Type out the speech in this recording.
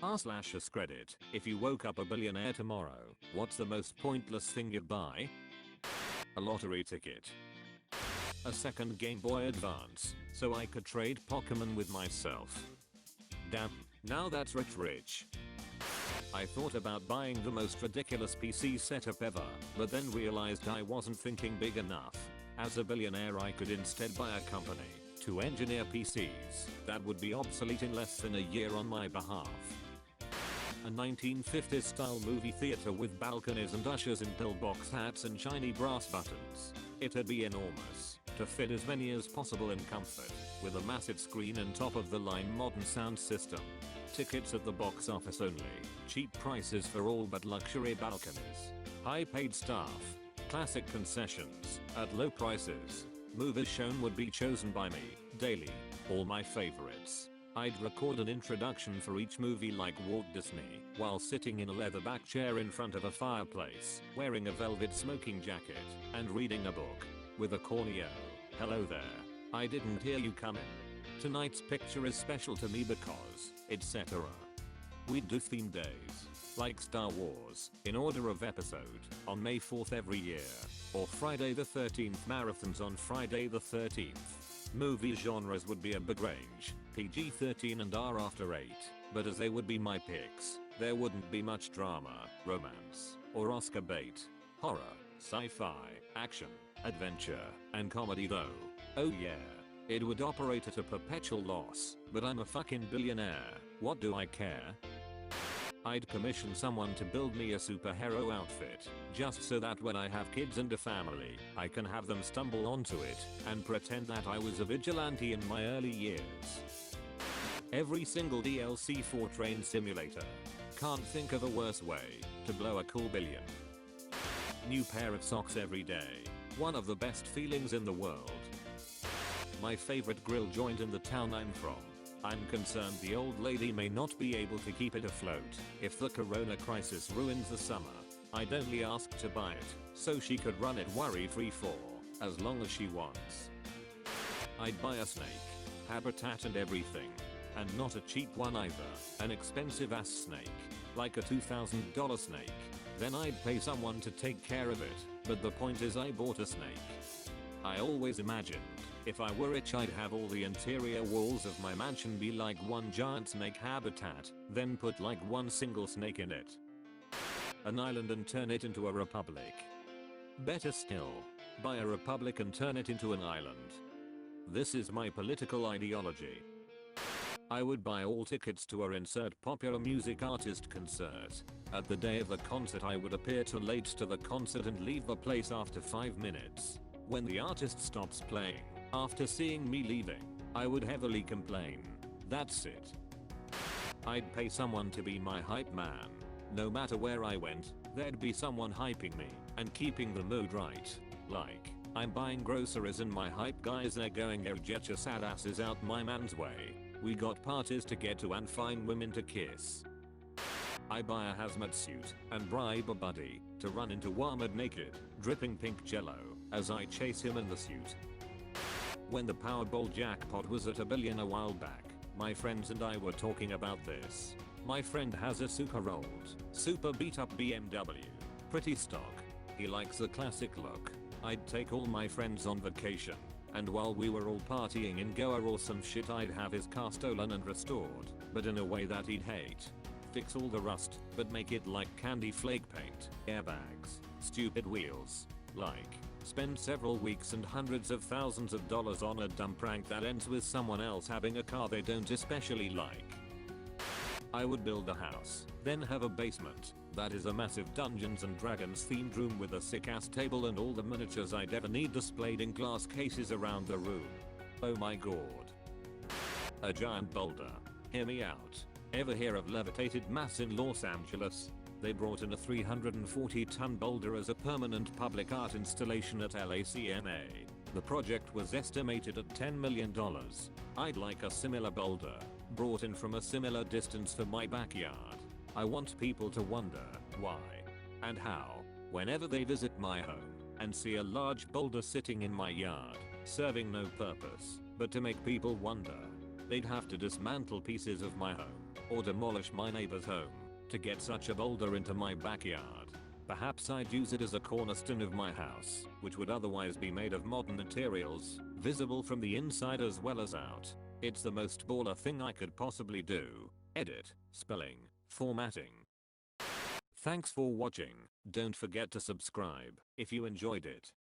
r/AskReddit, if you woke up a billionaire tomorrow, what's the most pointless thing you'd buy? A lottery ticket. A second Game Boy Advance, so I could trade Pokemon with myself. Damn, now that's rich. I thought about buying the most ridiculous PC setup ever, but then realized I wasn't thinking big enough. As a billionaire, I could instead buy a company to engineer PCs that would be obsolete in less than a year on my behalf. A 1950s style movie theater with balconies and ushers in pillbox hats and shiny brass buttons. It'd be enormous, to fit as many as possible in comfort, with a massive screen and top of the line modern sound system. Tickets at the box office only, cheap prices for all but luxury balconies. High paid staff, classic concessions, at low prices. Movies shown would be chosen by me, daily, all my favorites. I'd record an introduction for each movie like Walt Disney, while sitting in a leatherback chair in front of a fireplace, wearing a velvet smoking jacket, and reading a book. With a corneo, hello there, I didn't hear you coming. Tonight's picture is special to me because, etc. We'd do theme days, like Star Wars, in order of episode, on May 4th every year, or Friday the 13th marathons on Friday the 13th. Movie genres would be a big range, PG-13 and R after 8, but as they would be my picks, there wouldn't be much drama, romance, or Oscar bait. Horror, sci-fi, action, adventure, and comedy though. Oh yeah. It would operate at a perpetual loss, but I'm a fucking billionaire, what do I care? I'd commission someone to build me a superhero outfit, just so that when I have kids and a family, I can have them stumble onto it and pretend that I was a vigilante in my early years. Every single DLC for Train Simulator. Can't think of a worse way to blow a cool billion. New pair of socks every day. One of the best feelings in the world. My favorite grill joint in the town I'm from. I'm concerned the old lady may not be able to keep it afloat if the corona crisis ruins the summer. I'd only ask to buy it so she could run it worry-free for as long as she wants. I'd buy a snake, habitat and everything. And not a cheap one either, an expensive ass snake, like a $2,000 snake. Then I'd pay someone to take care of it, but the point is I bought a snake. I always imagined, if I were rich I'd have all the interior walls of my mansion be like one giant snake habitat, then put like one single snake in it. An island and turn it into a republic. Better still, buy a republic and turn it into an island. This is my political ideology. I would buy all tickets to a insert popular music artist concert. At the day of the concert I would appear too late to the concert and leave the place after 5 minutes. When the artist stops playing, after seeing me leaving, I would heavily complain. That's it. I'd pay someone to be my hype man. No matter where I went, there'd be someone hyping me and keeping the mood right. Like, I'm buying groceries and my hype guys are going, "Oh, get your sad asses out my man's way. We got parties to get to and fine women to kiss." I buy a hazmat suit and bribe a buddy to run into Walmart naked, dripping pink jello as I chase him in the suit. When the Powerball jackpot was at $1 billion a while back, my friends and I were talking about this. My friend has a super old, super beat up BMW. Pretty stock. He likes the classic look. I'd take all my friends on vacation, and while we were all partying in Goa or some shit I'd have his car stolen and restored, but in a way that he'd hate. Fix all the rust, but make it like candy flake paint, airbags, stupid wheels. Like, spend several weeks and hundreds of thousands of dollars on a dumb prank that ends with someone else having a car they don't especially like. I would build a house, then have a basement that is a massive Dungeons and Dragons themed room with a sick ass table and all the miniatures I'd ever need displayed in glass cases around the room. Oh my god. A giant boulder. Hear me out. Ever hear of levitated mass in Los Angeles? They brought in a 340-ton boulder as a permanent public art installation at LACMA. The project was estimated at $10 million. I'd like a similar boulder, brought in from a similar distance for my backyard. I want people to wonder why and how whenever they visit my home and see a large boulder sitting in my yard, serving no purpose but to make people wonder. They'd have to dismantle pieces of my home or demolish my neighbor's home to get such a boulder into my backyard. Perhaps I'd use it as a cornerstone of my house, which would otherwise be made of modern materials, visible from the inside as well as out. It's the most baller thing I could possibly do. Edit, spelling, formatting. Thanks for watching. Don't forget to subscribe if you enjoyed it.